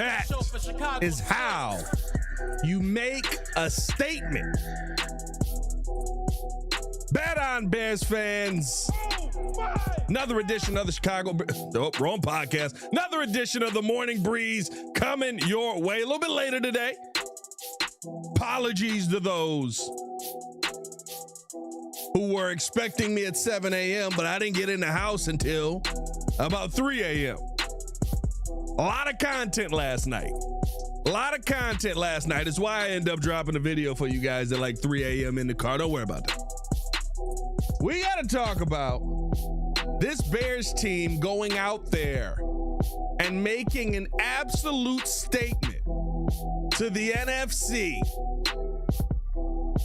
That is how you make a statement. Bet on, Bears fans. Another edition of the wrong podcast. Another edition of the Morning Breeze coming your way a little bit later today. Apologies to those who were expecting me at 7 a.m., but I didn't get in the house until about 3 a.m. A lot of content last night. Is why I end up dropping a video for you guys at like 3 a.m. in the car. Don't worry about that. We got to talk about this Bears team going out there and making an absolute statement to the NFC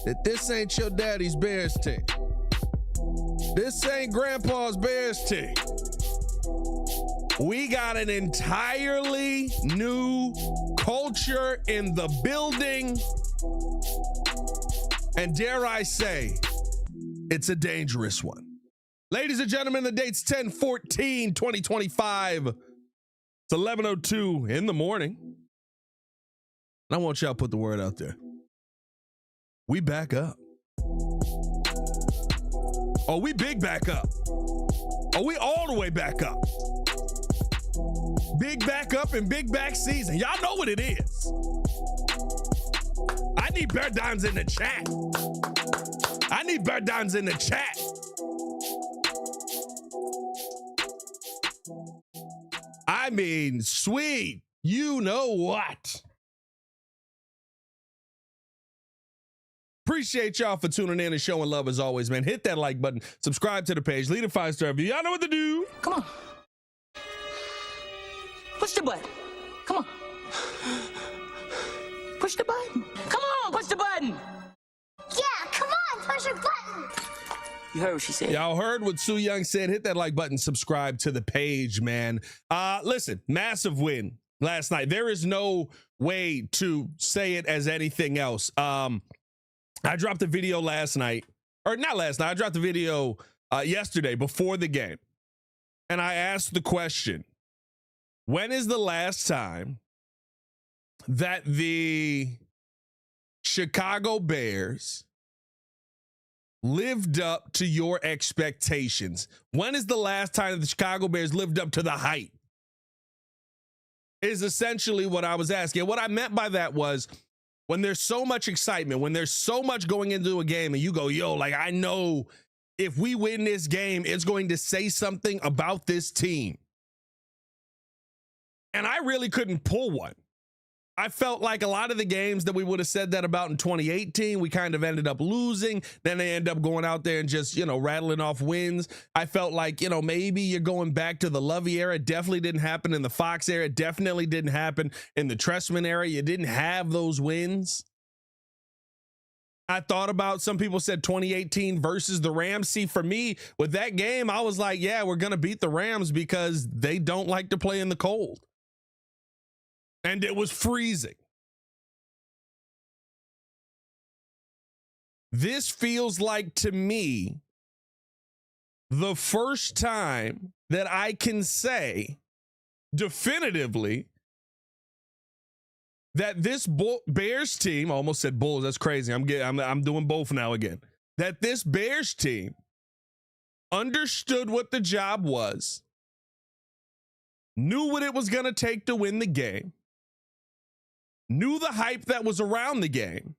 that this ain't your daddy's Bears team. This ain't grandpa's Bears team. We got an entirely new culture in the building. And dare I say, it's a dangerous one. Ladies and gentlemen, the date's 10/14/2025. It's 11:02 in the morning. And I want y'all to put the word out there. We back up. Oh, we big back up. Oh, we all the way back up. Big back up and big back season. Y'all know what it is. I need Bear Downs in the chat. I mean, sweet. You know what? Appreciate y'all for tuning in and showing love as always, man. Hit that like button. Subscribe to the page. Leave a 5-star review. Y'all know what to do. Come on. Push the button. Come on. Push the button. Come on, push the button. Yeah, come on, push your button. You heard what she said. Y'all heard what Sue Young said. Hit that like button. Subscribe to the page, man. Listen, massive win last night. There is no way to say it as anything else. I dropped a video last night, or not last night. I dropped a video yesterday before the game. And I asked the question, when is the last time that the Chicago Bears lived up to your expectations? When is the last time the Chicago Bears lived up to the hype? Is essentially what I was asking. What I meant by that was, when there's so much excitement, when there's so much going into a game and you go, yo, like, I know if we win this game, it's going to say something about this team. And I really couldn't pull one. I felt like a lot of the games that we would have said that about in 2018, we kind of ended up losing. Then they end up going out there and just, rattling off wins. I felt like, maybe you're going back to the Lovey era. It definitely didn't happen in the Fox era. It definitely didn't happen in the Trestman era. You didn't have those wins. I thought about, some people said 2018 versus the Rams. See, for me, with that game, I was like, yeah, we're going to beat the Rams because they don't like to play in the cold. And it was freezing. This feels like, to me, the first time that I can say definitively that this Bears team, I almost said Bulls, that's crazy. I'm doing both now again. That this Bears team understood what the job was, knew what it was going to take to win the game, knew the hype that was around the game,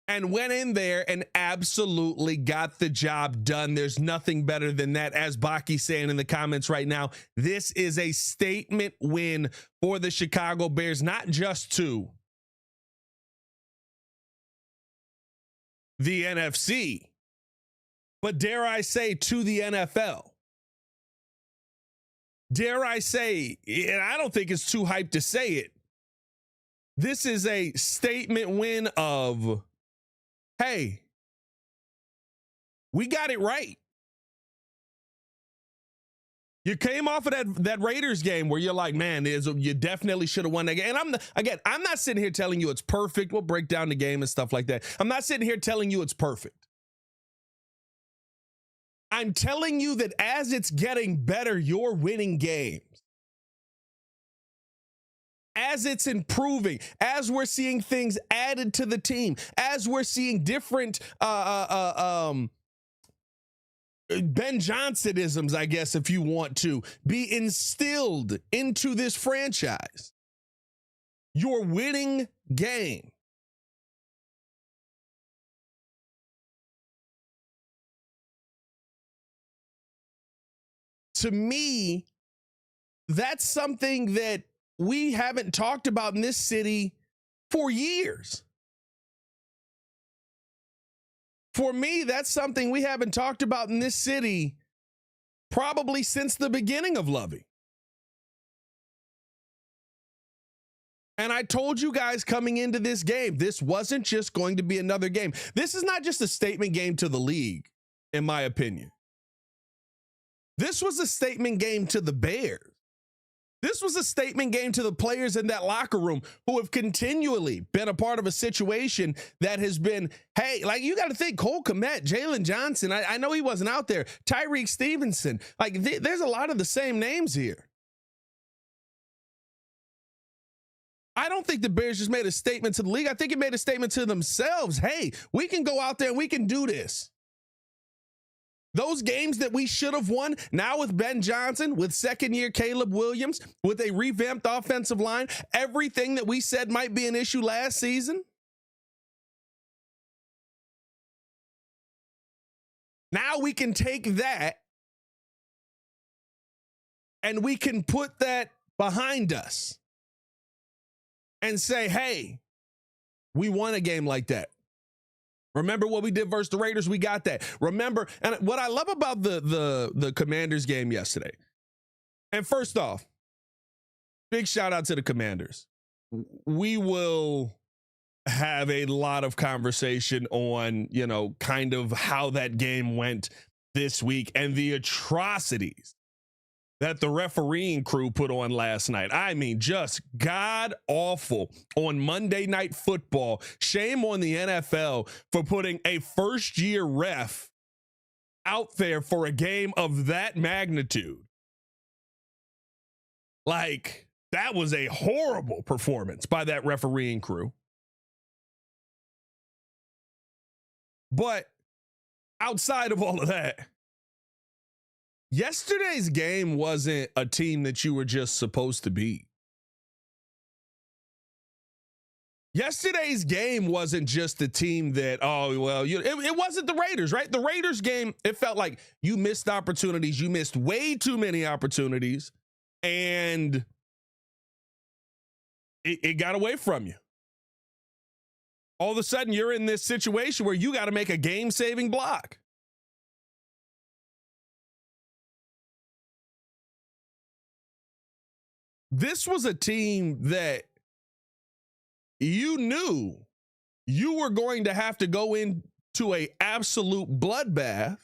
and went in there and absolutely got the job done. There's nothing better than that. As Baki's saying in the comments right now, this is a statement win for the Chicago Bears, not just to the NFC, but dare I say, to the NFL. Dare I say, and I don't think it's too hyped to say it, this is a statement win of, hey, we got it right. You came off of that Raiders game where you're like, man, you definitely should have won that game. And I'm not sitting here telling you it's perfect. We'll break down the game and stuff like that. I'm not sitting here telling you it's perfect. I'm telling you that as it's getting better, you're winning games. as it's improving, as we're seeing things added to the team, as we're seeing different Ben Johnsonisms, I guess, if you want to, be instilled into this franchise, your winning game to me, that's something that we haven't talked about in this city for years. For me, that's something we haven't talked about in this city probably since the beginning of Lovey. And I told you guys coming into this game, this wasn't just going to be another game. This is not just a statement game to the league, in my opinion. This was a statement game to the Bears. This was a statement game to the players in that locker room who have continually been a part of a situation that has been, hey, like you got to think Cole Kmet, Jalen Johnson. I know he wasn't out there. Tyreek Stevenson. Like there's a lot of the same names here. I don't think the Bears just made a statement to the league. I think it made a statement to themselves. Hey, we can go out there and we can do this. Those games that we should have won, now with Ben Johnson, with second-year Caleb Williams, with a revamped offensive line, everything that we said might be an issue last season. Now we can take that and we can put that behind us and say, hey, we won a game like that. Remember what we did versus the Raiders? We got that. Remember, and what I love about the Commanders game yesterday, and first off, big shout out to the Commanders. We will have a lot of conversation on, you know, kind of how that game went this week and the atrocities that the refereeing crew put on last night. I mean, just god awful on Monday Night Football. Shame on the NFL for putting a first-year ref out there for a game of that magnitude. Like, that was a horrible performance by that refereeing crew. But outside of all of that, yesterday's game wasn't a team that you were just supposed to beat. Yesterday's game wasn't just a team that, oh, well, it wasn't the Raiders, right? The Raiders game, it felt like you missed opportunities. You missed way too many opportunities, and it got away from you. All of a sudden, you're in this situation where you got to make a game-saving block. This was a team that you knew you were going to have to go into an absolute bloodbath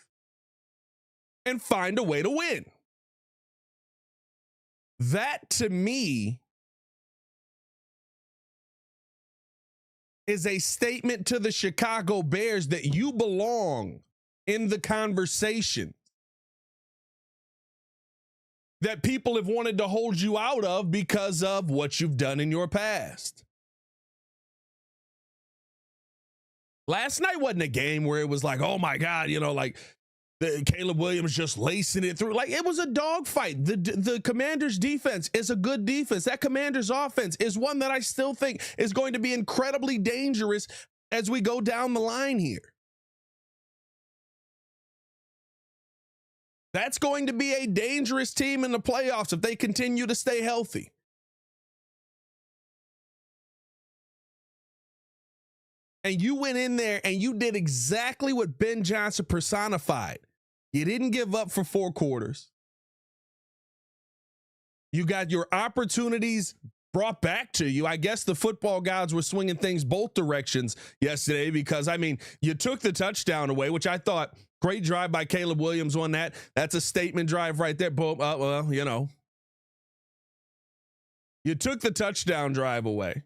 and find a way to win. That, to me, is a statement to the Chicago Bears that you belong in the conversation that people have wanted to hold you out of because of what you've done in your past. Last night wasn't a game where it was like, oh my God, you know, like Caleb Williams just lacing it through. Like, it was a dogfight. The Commanders defense is a good defense. That Commanders offense is one that I still think is going to be incredibly dangerous as we go down the line here. That's going to be a dangerous team in the playoffs if they continue to stay healthy. And you went in there and you did exactly what Ben Johnson personified. You didn't give up for 4 quarters. You got your opportunities brought back to you. I guess the football gods were swinging things both directions yesterday because, I mean, you took the touchdown away, which I thought, great drive by Caleb Williams on that. That's a statement drive right there. Boom. Well, you know. You took the touchdown drive away.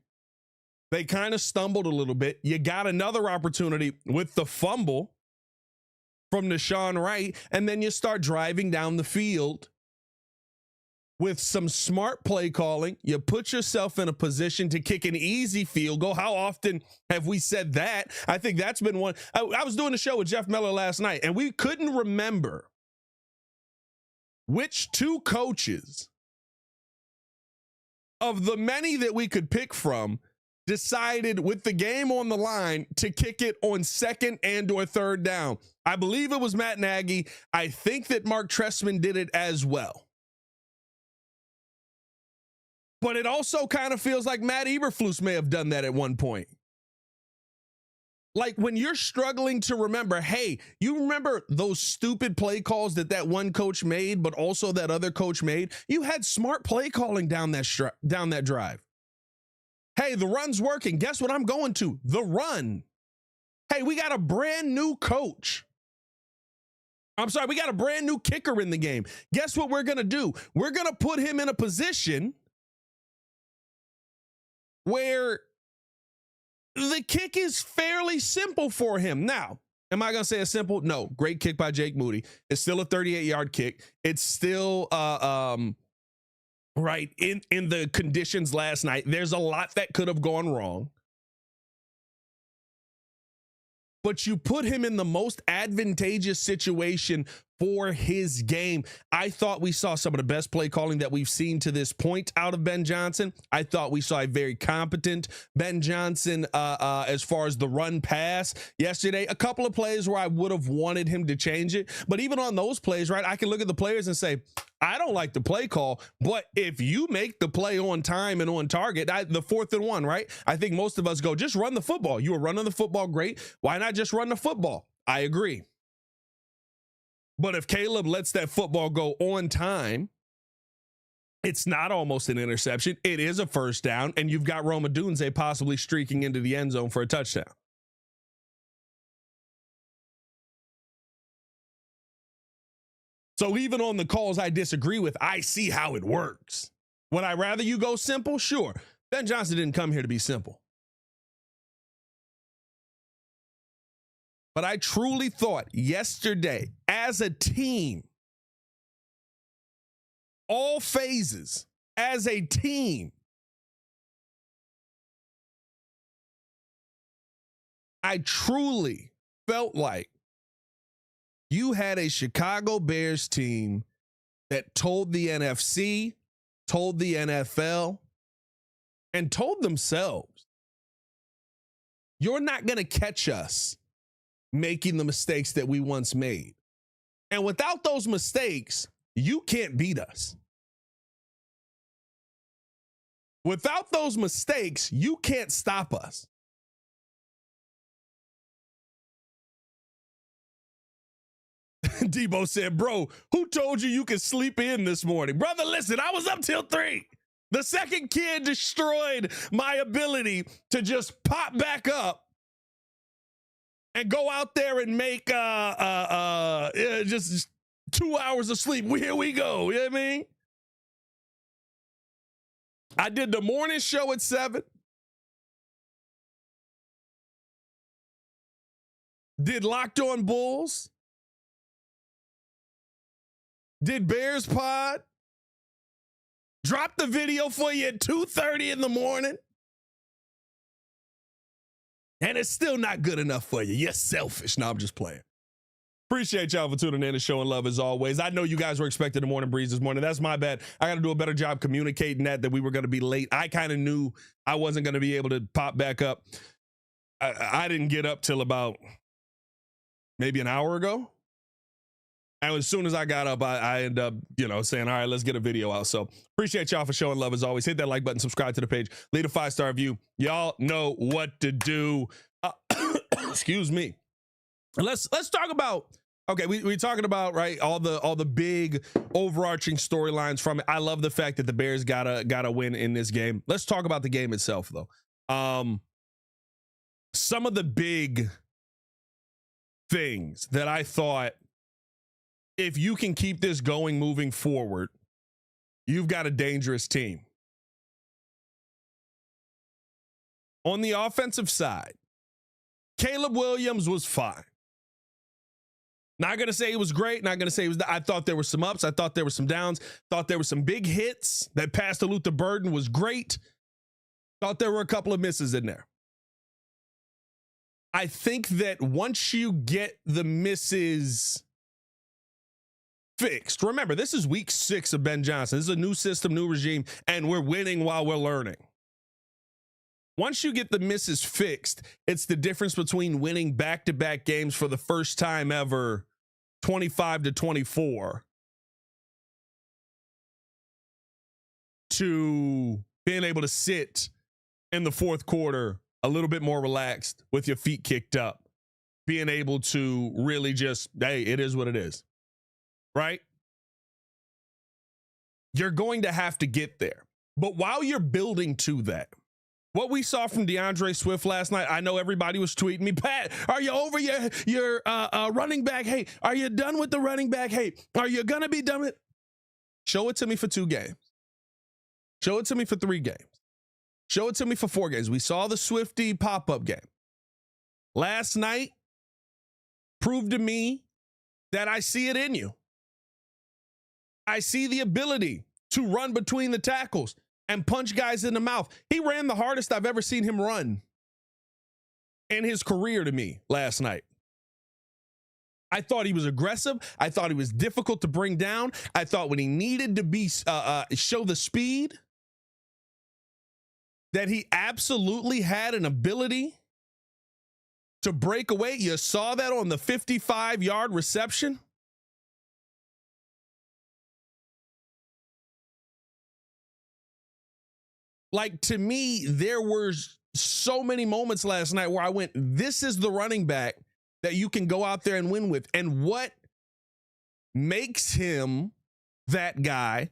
They kind of stumbled a little bit. You got another opportunity with the fumble from Deshaun Wright, and then you start driving down the field with some smart play calling, you put yourself in a position to kick an easy field goal. How often have we said that? I think that's been one. I was doing a show with Jeff Miller last night, and we couldn't remember which two coaches of the many that we could pick from decided with the game on the line to kick it on second and or third down. I believe it was Matt Nagy. I think that Mark Trestman did it as well. But it also kind of feels like Matt Eberflus may have done that at one point. Like when you're struggling to remember, hey, you remember those stupid play calls that one coach made, but also that other coach made? You had smart play calling down that drive. Hey, the run's working. Guess what I'm going to? The run. Hey, we got a brand new coach. I'm sorry, we got a brand new kicker in the game. Guess what we're going to do? We're going to put him in a position where the kick is fairly simple for him. Now, am I going to say it's simple? No. Great kick by Jake Moody. It's still a 38-yard kick. It's still right in the conditions last night. There's a lot that could have gone wrong. But you put him in the most advantageous situation for his game. I thought we saw some of the best play calling that we've seen to this point out of Ben Johnson. I thought we saw a very competent Ben Johnson as far as the run pass yesterday. A couple of plays where I would have wanted him to change it. But even on those plays, right, I can look at the players and say, I don't like the play call, but if you make the play on time and on target, the 4th and 1, right? I think most of us go, just run the football. You were running the football great. Why not just run the football? I agree. But if Caleb lets that football go on time, it's not almost an interception. It is a first down, and you've got Roma Dunze possibly streaking into the end zone for a touchdown. So even on the calls I disagree with, I see how it works. Would I rather you go simple? Sure. Ben Johnson didn't come here to be simple. But I truly thought yesterday, as a team, all phases, as a team, I truly felt like you had a Chicago Bears team that told the NFC, told the NFL, and told themselves, you're not going to catch us making the mistakes that we once made. And without those mistakes, you can't beat us. Without those mistakes, you can't stop us. Debo said, bro, who told you could sleep in this morning? Brother, listen, I was up till 3. The second kid destroyed my ability to just pop back up and go out there and make just 2 hours of sleep. Here we go. You know what I mean? I did the morning show at 7. Did Locked On Bulls. Did Bears Pod. Dropped the video for you at 2:30 in the morning. And it's still not good enough for you. You're selfish. No, I'm just playing. Appreciate y'all for tuning in and showing love as always. I know you guys were expecting the morning breeze this morning. That's my bad. I got to do a better job communicating that we were going to be late. I kind of knew I wasn't going to be able to pop back up. I didn't get up till about maybe an hour ago. And as soon as I got up, I ended up, saying, all right, let's get a video out. So appreciate y'all for showing love as always. Hit that like button, subscribe to the page, leave a 5-star review. Y'all know what to do. Excuse me. Let's talk about, okay, we're talking about, right, all the big overarching storylines from it. I love the fact that the Bears got a win in this game. Let's talk about the game itself, though. Some of the big things that I thought, if you can keep this going moving forward, you've got a dangerous team. On the offensive side, Caleb Williams was fine. Not going to say it was great. Not going to say it was. I thought there were some ups. I thought there were some downs. Thought there were some big hits. That pass to Luther Burden was great. Thought there were a couple of misses in there. I think that once you get the misses fixed, remember, this is week 6 of Ben Johnson. This is a new system, new regime, and we're winning while we're learning. Once you get the misses fixed, it's the difference between winning back-to-back games for the first time ever, 25-24, to being able to sit in the fourth quarter a little bit more relaxed with your feet kicked up, being able to really just, hey, it is what it is, right? You're going to have to get there. But while you're building to that, what we saw from DeAndre Swift last night, I know everybody was tweeting me, Pat, are you over your running back? Hey, are you done with the running back? Hey, are you going to be done with it? Show it to me for 2 games. Show it to me for 3 games. Show it to me for 4 games. We saw the Swifty pop-up game. Last night proved to me that I see it in you. I see the ability to run between the tackles and punch guys in the mouth. He ran the hardest I've ever seen him run in his career to me last night. I thought he was aggressive. I thought he was difficult to bring down. I thought when he needed to be show the speed, that he absolutely had an ability to break away. You saw that on the 55-yard reception. Like, to me, there were so many moments last night where I went, this is the running back that you can go out there and win with. And what makes him that guy,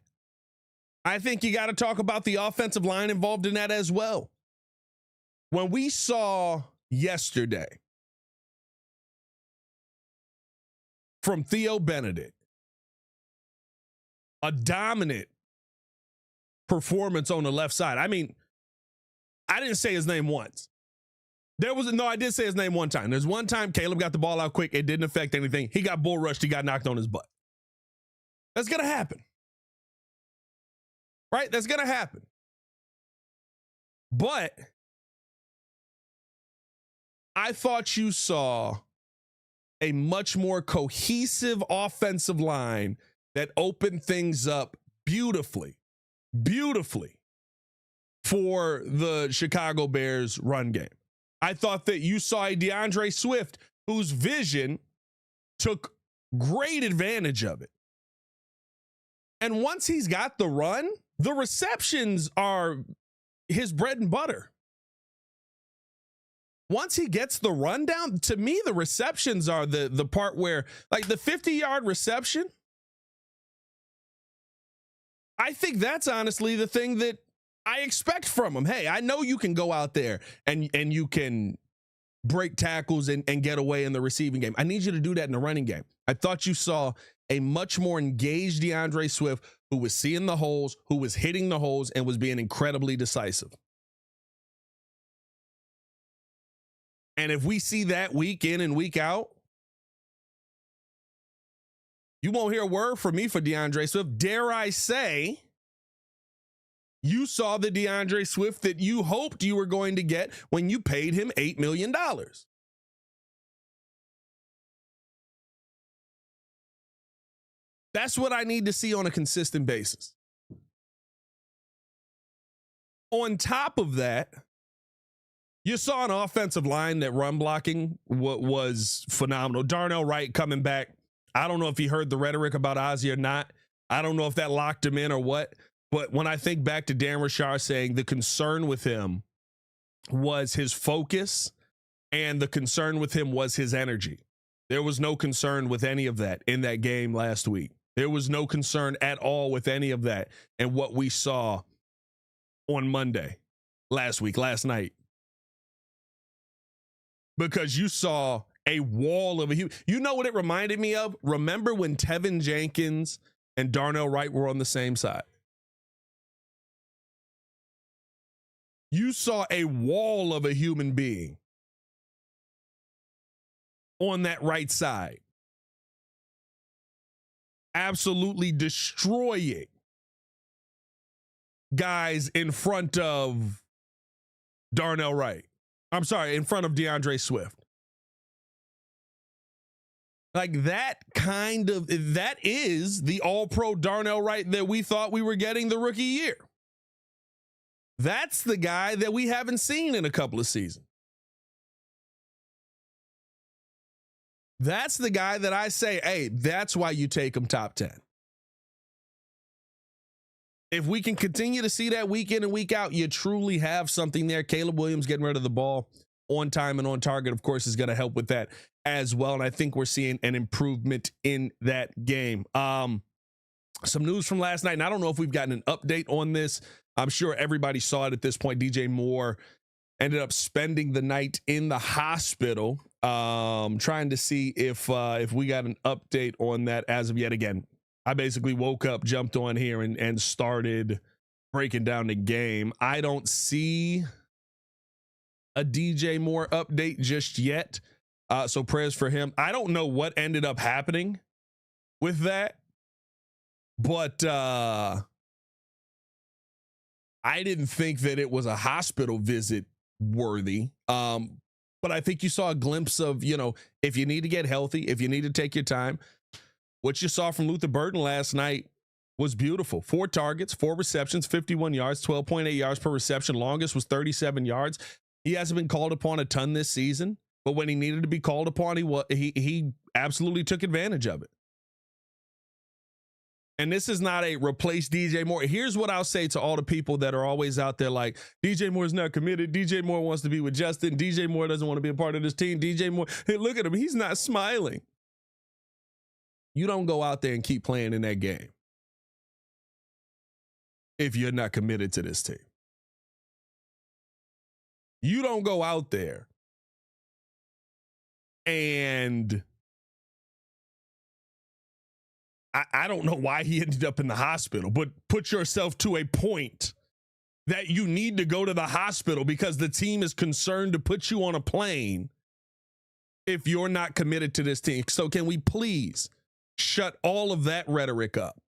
I think you got to talk about the offensive line involved in that as well. When we saw yesterday from Theo Benedict a dominant performance on the left side. I mean, I didn't say his name once. I did say his name one time. There's one time Caleb got the ball out quick. It didn't affect anything. He got bull rushed. He got knocked on his butt. That's going to happen. Right? That's going to happen. But I thought you saw a much more cohesive offensive line that opened things up beautifully for the Chicago Bears run game. I thought that you saw a DeAndre Swift whose vision took great advantage of it. And once he's got the run, the receptions are his bread and butter. Once he gets the run down, to me, the receptions are the part where, like the 50-yard reception, I think that's honestly the thing that I expect from him. Hey, I know you can go out there and you can break tackles and get away in the receiving game. I need you to do that in the running game. I thought you saw a much more engaged DeAndre Swift who was seeing the holes, who was hitting the holes, and was being incredibly decisive. And if we see that week in and week out, you won't hear a word from me for DeAndre Swift. Dare I say, you saw the DeAndre Swift that you hoped you were going to get when you paid him $8 million. That's what I need to see on a consistent basis. On top of that, you saw an offensive line that run blocking was phenomenal. Darnell Wright coming back. I don't know if he heard the rhetoric about Ozzie or not. I don't know if that locked him in or what. But when I think back to Dan Rashard saying the concern with him was his focus and the concern with him was his energy. There was no concern with any of that in that game last week. There was no concern at all with any of that and what we saw on Monday, last night. Because you saw a wall of you know what it reminded me of? Remember when Tevin Jenkins and Darnell Wright were on the same side? You saw a wall of a human being on that right side. absolutely destroying guys in front of Darnell Wright. I'm sorry, in front of DeAndre Swift. Like that is the all-pro Darnell Wright that we thought we were getting the rookie year. That's the guy that we haven't seen in a couple of seasons. That's the guy that I say, hey, that's why you take him top 10. If we can continue to see that week in and week out, you truly have something there. Caleb Williams getting rid of the ball on time and on target, of course, is going to help with that as well. And I think we're seeing an improvement in that game. Some news from last night, and I don't know if we've gotten an update on this. I'm sure everybody saw it at this point. DJ Moore ended up spending the night in the hospital, trying to see if we got an update on that as of yet. Again, I basically woke up, jumped on here, and started breaking down the game. I don't see a DJ Moore update just yet, so prayers for him. I don't know what ended up happening with that, but I didn't think that it was a hospital visit worthy. But I think you saw a glimpse of, if you need to get healthy, if you need to take your time, what you saw from Luther Burden last night was beautiful. 4 targets, 4 receptions, 51 yards, 12.8 yards per reception. Longest was 37 yards. He hasn't been called upon a ton this season, but when he needed to be called upon, he absolutely took advantage of it. And this is not a replace DJ Moore. Here's what I'll say to all the people that are always out there like, DJ Moore's not committed. DJ Moore wants to be with Justin. DJ Moore doesn't want to be a part of this team. DJ Moore, hey, look at him. He's not smiling. You don't go out there and keep playing in that game if you're not committed to this team. You don't go out there and I don't know why he ended up in the hospital, but put yourself to a point that you need to go to the hospital because the team is concerned to put you on a plane if you're not committed to this team. So can we please shut all of that rhetoric up?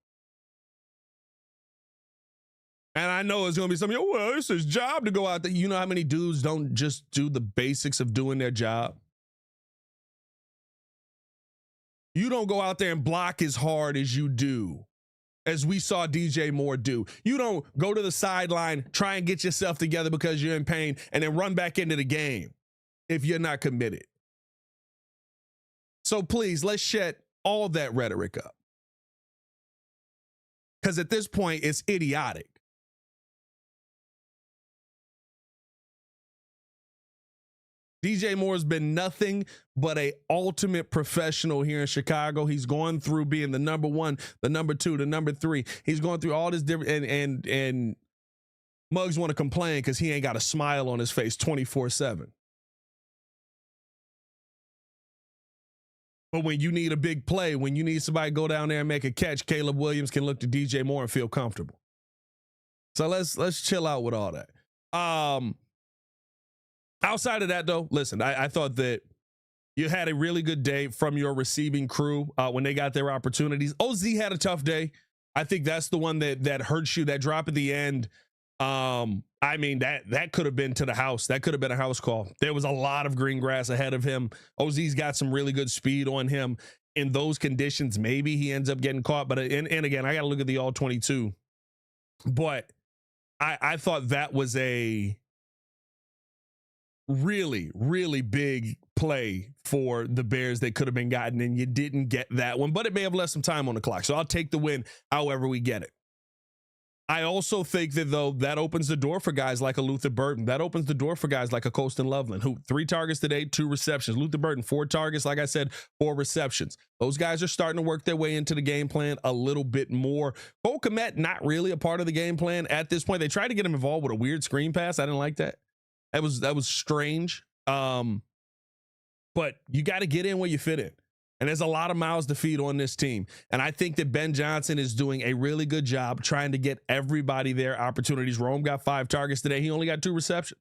And I know it's going to be something, well, it's his job to go out there. You know how many dudes don't just do the basics of doing their job? You don't go out there and block as hard as you do, as we saw DJ Moore do. You don't go to the sideline, try and get yourself together because you're in pain, and then run back into the game if you're not committed. So please, let's shut all that rhetoric up. Because at this point, it's idiotic. DJ Moore's been nothing but a ultimate professional here in Chicago. He's going through being the number 1, the number 2, the number 3. He's going through all this different, and Muggs want to complain because he ain't got a smile on his face 24/7. But when you need a big play, when you need somebody to go down there and make a catch, Caleb Williams can look to DJ Moore and feel comfortable. So let's chill out with all that. Outside of that, though, listen, I thought that you had a really good day from your receiving crew when they got their opportunities. OZ had a tough day. I think that's the one that hurts you. That drop at the end. I mean, that could have been to the house. That could have been a house call. There was a lot of green grass ahead of him. OZ's got some really good speed on him. In those conditions, maybe he ends up getting caught. But and again, I got to look at the all 22. But I thought that was a really, really big play for the Bears that could have been gotten, and you didn't get that one, but it may have left some time on the clock. So I'll take the win however we get it. I also think that, though, that opens the door for guys like a Luther Burden. That opens the door for guys like a Colston Loveland, who 3 targets today, 2 receptions. Luther Burden, 4 targets, like I said, 4 receptions. Those guys are starting to work their way into the game plan a little bit more. Cole Kmet, not really a part of the game plan at this point. They tried to get him involved with a weird screen pass. I didn't like that. That was strange. But you got to get in where you fit in. And there's a lot of mouths to feed on this team. And I think that Ben Johnson is doing a really good job trying to get everybody their opportunities. Rome got 5 targets today. He only got 2 receptions.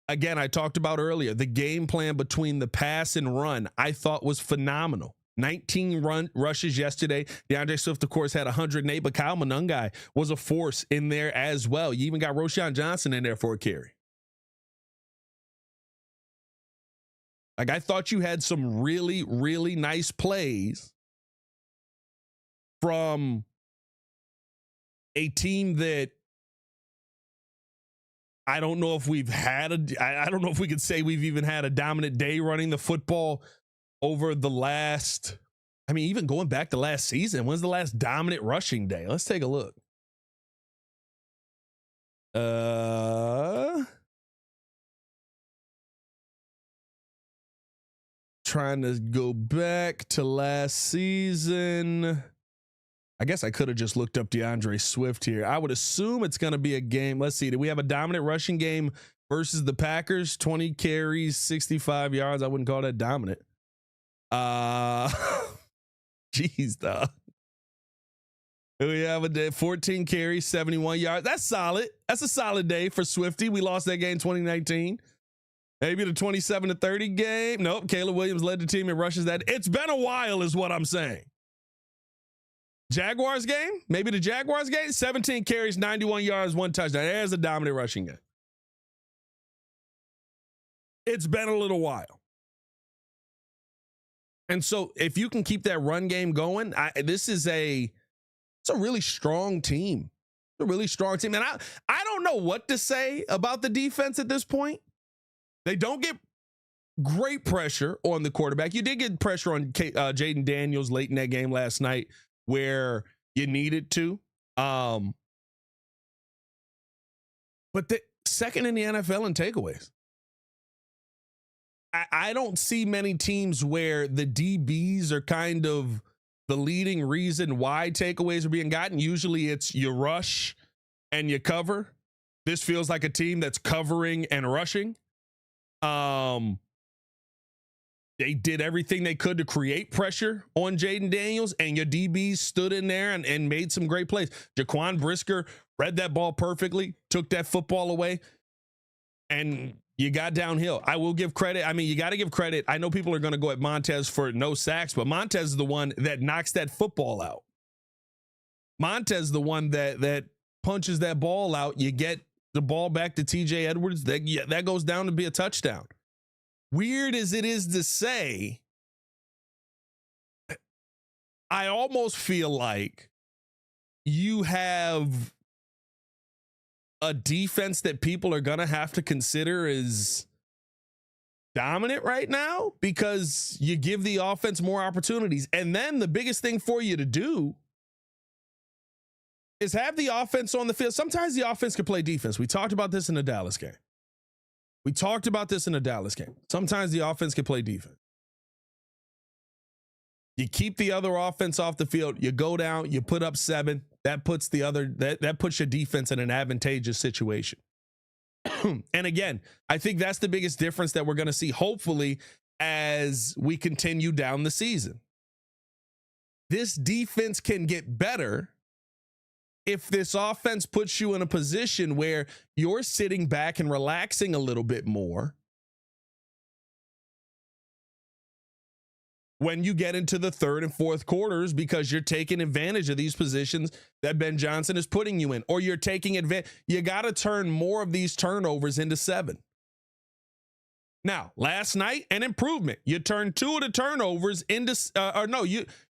Again, I talked about earlier, the game plan between the pass and run, I thought was phenomenal. 19 rushes yesterday. DeAndre Swift, of course, had 108, but Kyle Monangai was a force in there as well. You even got Roshan Johnson in there for a carry. Like, I thought you had some really, really nice plays from a team that I don't know if we've had I don't know if we could say we've even had a dominant day running the football over the last, I mean, even going back to last season. When's the last dominant rushing day? Let's take a look. Trying to go back to last season. I guess I could have just looked up DeAndre Swift here. I would assume it's going to be a game. Let's see. Do we have a dominant rushing game versus the Packers? 20 carries, 65 yards. I wouldn't call that dominant. Jeez, dog. We have a day, 14 carries, 71 yards. That's solid. That's a solid day for Swifty. We lost that game 2019. Maybe the 27-30 game. Nope. Caleb Williams led the team in rushes. That it's been a while is what I'm saying. Jaguars game, maybe the Jaguars game, 17 carries, 91 yards, 1 touchdown. There's a dominant rushing game. It's been a little while. And so if you can keep that run game going, it's a really strong team. It's a really strong team. And I don't know what to say about the defense at this point. They don't get great pressure on the quarterback. You did get pressure on Jaden Daniels late in that game last night where you needed to. But the second in the NFL in takeaways. I don't see many teams where the DBs are kind of the leading reason why takeaways are being gotten. Usually it's you rush and you cover. This feels like a team that's covering and rushing. They did everything they could to create pressure on Jaden Daniels, and your DBs stood in there and made some great plays. Jaquan Brisker read that ball perfectly, took that football away, and you got downhill. I will give credit. I mean, you got to give credit. I know people are going to go at Montez for no sacks, but Montez is the one that knocks that football out. Montez is the one that punches that ball out. You get the ball back to TJ Edwards. That goes down to be a touchdown. Weird as it is to say, I almost feel like you have a defense that people are going to have to consider as dominant right now because you give the offense more opportunities. And then the biggest thing for you to do is have the offense on the field. Sometimes the offense can play defense. We talked about this in the Dallas game. Sometimes the offense can play defense. You keep the other offense off the field. You go down, you put up 7. That puts that puts your defense in an advantageous situation. And again, I think that's the biggest difference that we're going to see, hopefully, as we continue down the season. This defense can get better if this offense puts you in a position where you're sitting back and relaxing a little bit more when you get into the third and fourth quarters because you're taking advantage of these positions that Ben Johnson is putting you in, or you're taking advantage. You got to turn more of these turnovers into 7. Now, last night, an improvement. You turned 2 of the turnovers into,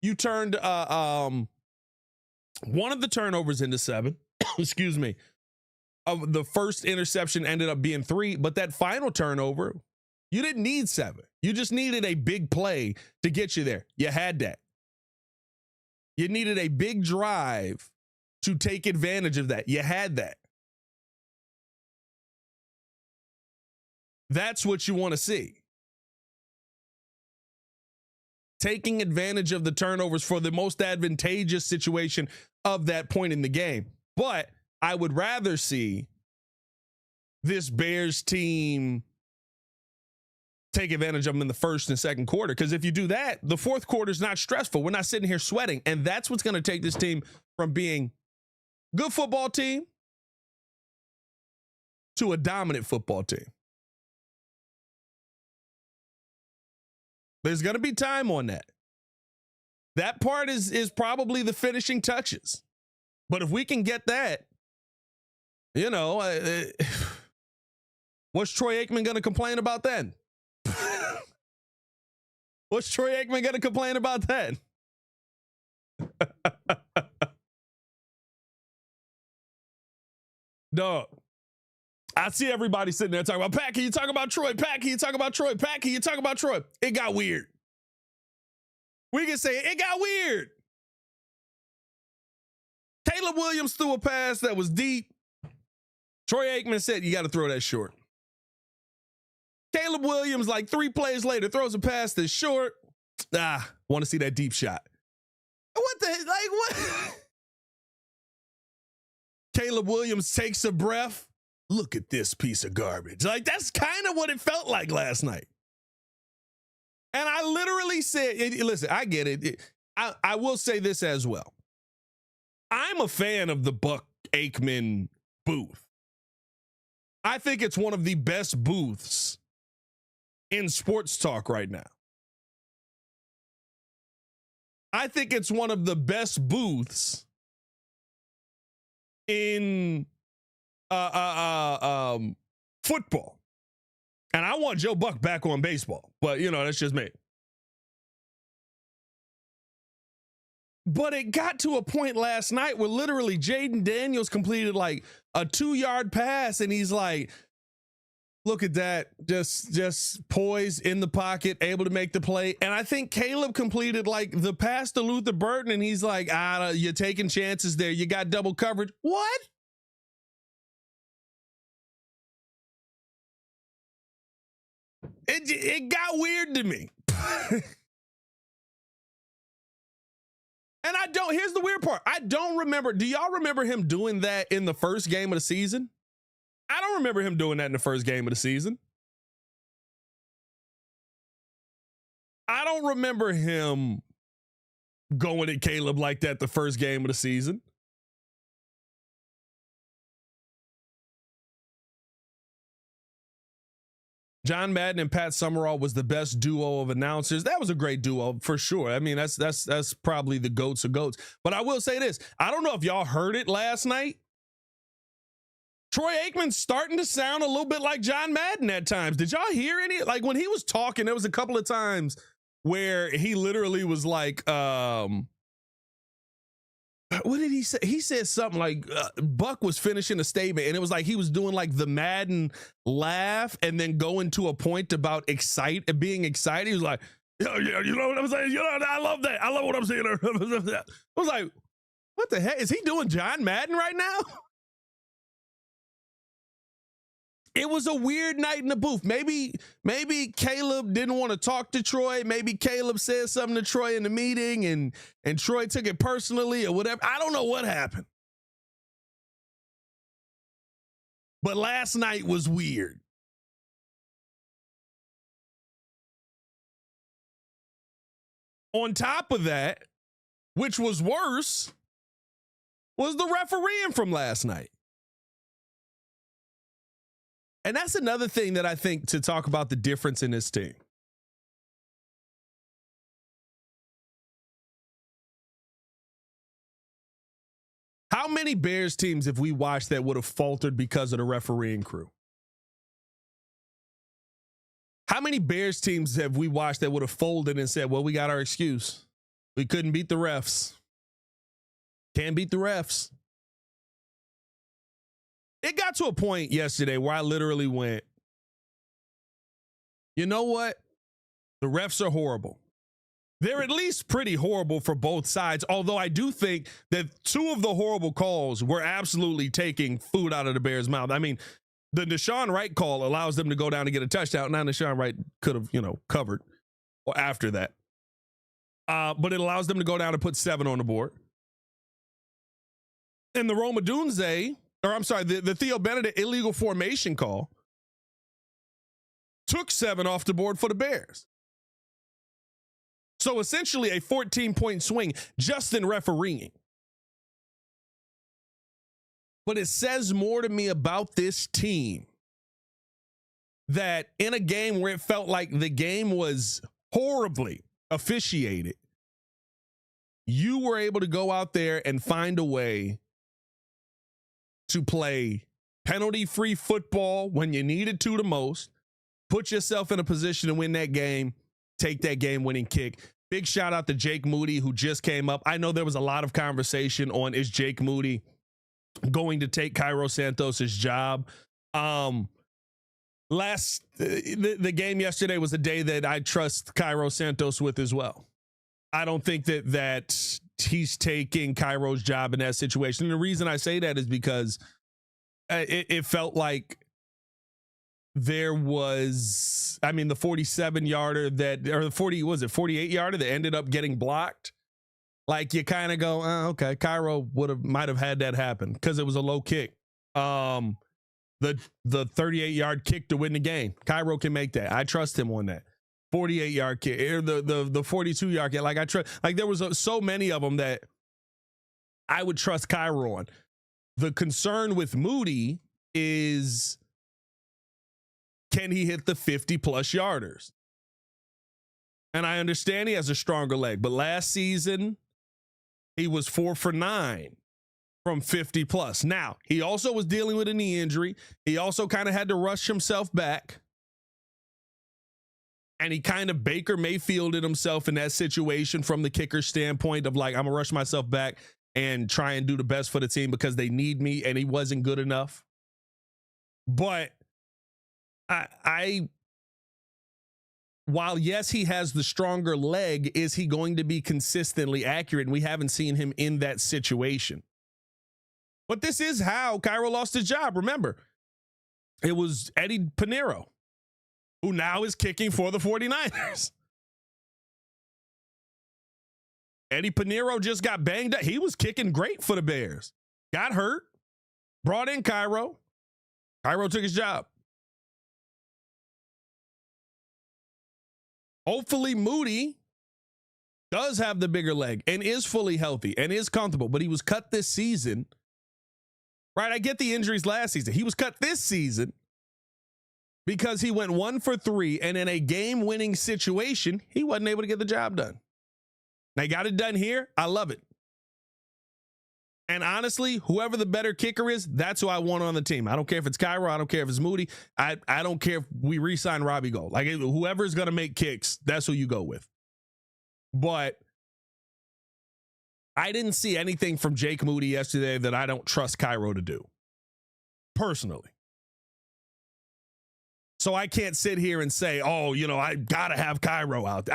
you turned one of the turnovers into 7. Excuse me. The first interception ended up being 3, but that final turnover, you didn't need 7. You just needed a big play to get you there. You had that. You needed a big drive to take advantage of that. You had that. That's what you want to see. Taking advantage of the turnovers for the most advantageous situation of that point in the game. But I would rather see this Bears team take advantage of them in the first and second quarter. Because if you do that, the fourth quarter is not stressful. We're not sitting here sweating. And that's what's going to take this team from being a good football team to a dominant football team. There's going to be time on that. That part is probably the finishing touches. But if we can get that, you know, what's Troy Aikman going to complain about then? What's Troy Aikman going to complain about then? Dog. I see everybody sitting there talking about, Pat, can you talk about Troy? Pat, can you talk about Troy? Pat, can you talk about Troy? It got weird. We can say it got weird. Caleb Williams threw a pass that was deep. Troy Aikman said, you got to throw that short. Caleb Williams, like 3 plays later, throws a pass that's short. Want to see that deep shot. What the, like, what? Caleb Williams takes a breath. Look at this piece of garbage. Like, that's kind of what it felt like last night. And I literally said, listen, I get it. I will say this as well. I'm a fan of the Buck Aikman booth. I think it's one of the best booths in sports talk right now. I think it's one of the best booths in football. And I want Joe Buck back on baseball, but you know, that's just me. But it got to a point last night where literally Jaden Daniels completed like a 2-yard pass and he's like, look at that, just poised in the pocket, able to make the play. And I think Caleb completed like the pass to Luther Burden and he's like, you're taking chances there. You got double coverage. What? It got weird to me. And here's the weird part. I don't remember. Do y'all remember him doing that in the first game of the season? I don't remember him doing that in the first game of the season. I don't remember him going at Caleb like that the first game of the season. John Madden and Pat Summerall was the best duo of announcers. That was a great duo for sure. I mean, that's probably the goats of goats. But I will say this. I don't know if y'all heard it last night. Troy Aikman's starting to sound a little bit like John Madden at times. Did y'all hear any? Like when he was talking, there was a couple of times where he literally was like, what did he say? He said something like Buck was finishing a statement and it was like he was doing like the Madden laugh and then going to a point about being excited. He was like, yeah, you know what I'm saying? You know, I love that. I love what I'm saying. I was like, what the heck? Is he doing John Madden right now? It was a weird night in the booth. Maybe Caleb didn't want to talk to Troy. Maybe Caleb said something to Troy in the meeting and Troy took it personally or whatever. I don't know what happened. But last night was weird. On top of that, which was worse, was the refereeing from last night. And that's another thing that I think to talk about the difference in this team. How many Bears teams have we watched that would have faltered because of the refereeing crew? How many Bears teams have we watched that would have folded and said, well, we got our excuse. We couldn't beat the refs. Can't beat the refs. It got to a point yesterday where I literally went, you know what? The refs are horrible. They're at least pretty horrible for both sides, although I do think that 2 of the horrible calls were absolutely taking food out of the Bears' mouth. I mean, the Deshaun Wright call allows them to go down and get a touchdown. Now, Deshaun Wright could have, covered or after that. But it allows them to go down and put 7 on the board. And the Rome Odunze, or I'm sorry, the Theo Benedict illegal formation call took 7 off the board for the Bears. So essentially a 14-point swing just in refereeing. But it says more to me about this team that in a game where it felt like the game was horribly officiated, you were able to go out there and find a way to play penalty-free football when you needed to the most, put yourself in a position to win that game, take that game-winning kick. Big shout out to Jake Moody, who just came up. I know there was a lot of conversation on, is Jake Moody going to take Cairo Santos's job? The game yesterday was a day that I trust Cairo Santos with as well. I don't think that he's taking Cairo's job in that situation. And the reason I say that is because it felt like there was, I mean, the 47-yarder that, or the 48-yarder that ended up getting blocked. Like, you kind of go, oh, okay, Cairo might have had that happen because it was a low kick. The 38-yard kick to win the game, Cairo can make that. I trust him on that. 48-yard kick, or the 42-yard kick. Like, I trust. Like, there was so many of them that I would trust Cairo on. The concern with Moody is, can he hit the 50-plus yarders? And I understand he has a stronger leg, but last season he was 4 for 9 from 50-plus. Now, he also was dealing with a knee injury. He also kind of had to rush himself back. And he kind of Baker Mayfielded himself in that situation from the kicker standpoint of, like, I'm going to rush myself back and try and do the best for the team because they need me, and he wasn't good enough. But while, yes, he has the stronger leg, is he going to be consistently accurate? And we haven't seen him in that situation. But this is how Cairo lost his job. Remember, it was Eddie Pinheiro, who now is kicking for the 49ers. Eddie Pinheiro just got banged up. He was kicking great for the Bears. Got hurt, brought in Cairo. Cairo took his job. Hopefully Moody does have the bigger leg and is fully healthy and is comfortable, but he was cut this season. Right? I get the injuries last season. He was cut this season because he went 1 for 3, and in a game-winning situation, he wasn't able to get the job done. They got it done here. I love it. And honestly, whoever the better kicker is, that's who I want on the team. I don't care if it's Cairo. I don't care if it's Moody. I don't care if we re-sign Robbie Gould. Like, whoever's going to make kicks, that's who you go with. But I didn't see anything from Jake Moody yesterday that I don't trust Cairo to do, personally. So I can't sit here and say, oh, I got to have Cairo out.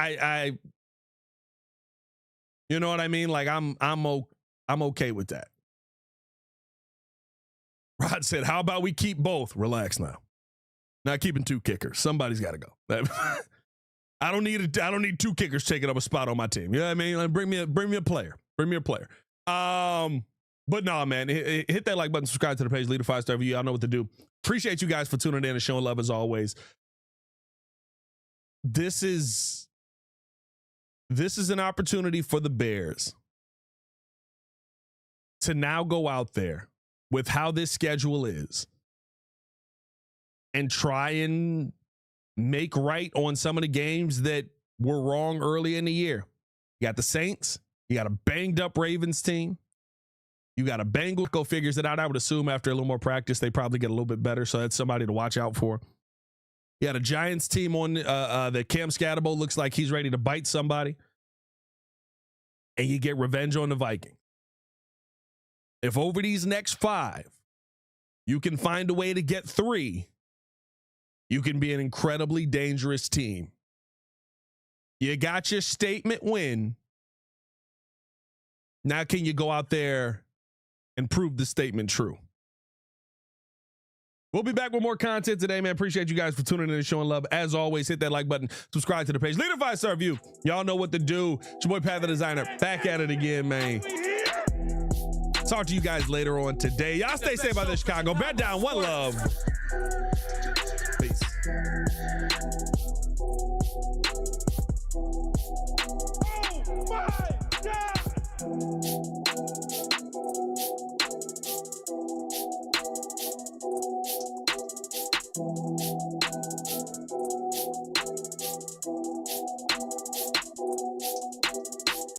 You know what I mean? Like, I'm okay with that. Rod said, how about we keep both? Relax now. Not keeping 2 kickers. Somebody's got to go. I don't need 2 kickers taking up a spot on my team. You know what I mean? Like, bring me a player. Bring me a player. But no, man, hit that like button, subscribe to the page, leave a 5-star review. Y'all know what to do. Appreciate you guys for tuning in and showing love as always. This is an opportunity for the Bears to now go out there with how this schedule is and try and make right on some of the games that were wrong early in the year. You got the Saints. You got a banged up Ravens team. You got a Bengals. Go figures it out. I would assume after a little more practice, they probably get a little bit better. So that's somebody to watch out for. You got a Giants team on that Cam Scatterbo looks like he's ready to bite somebody. And you get revenge on the Vikings. If over these next 5, you can find a way to get 3, you can be an incredibly dangerous team. You got your statement win. Now can you go out there and prove the statement true? We'll be back with more content today, man. Appreciate you guys for tuning in and showing love. As always, hit that like button, subscribe to the page, leave a 5-star review. Y'all know what to do. It's your boy Pat the Designer, back at it again, man. Talk to you guys later on today. Y'all stay safe out there, Chicago. Bet down. One love. Peace.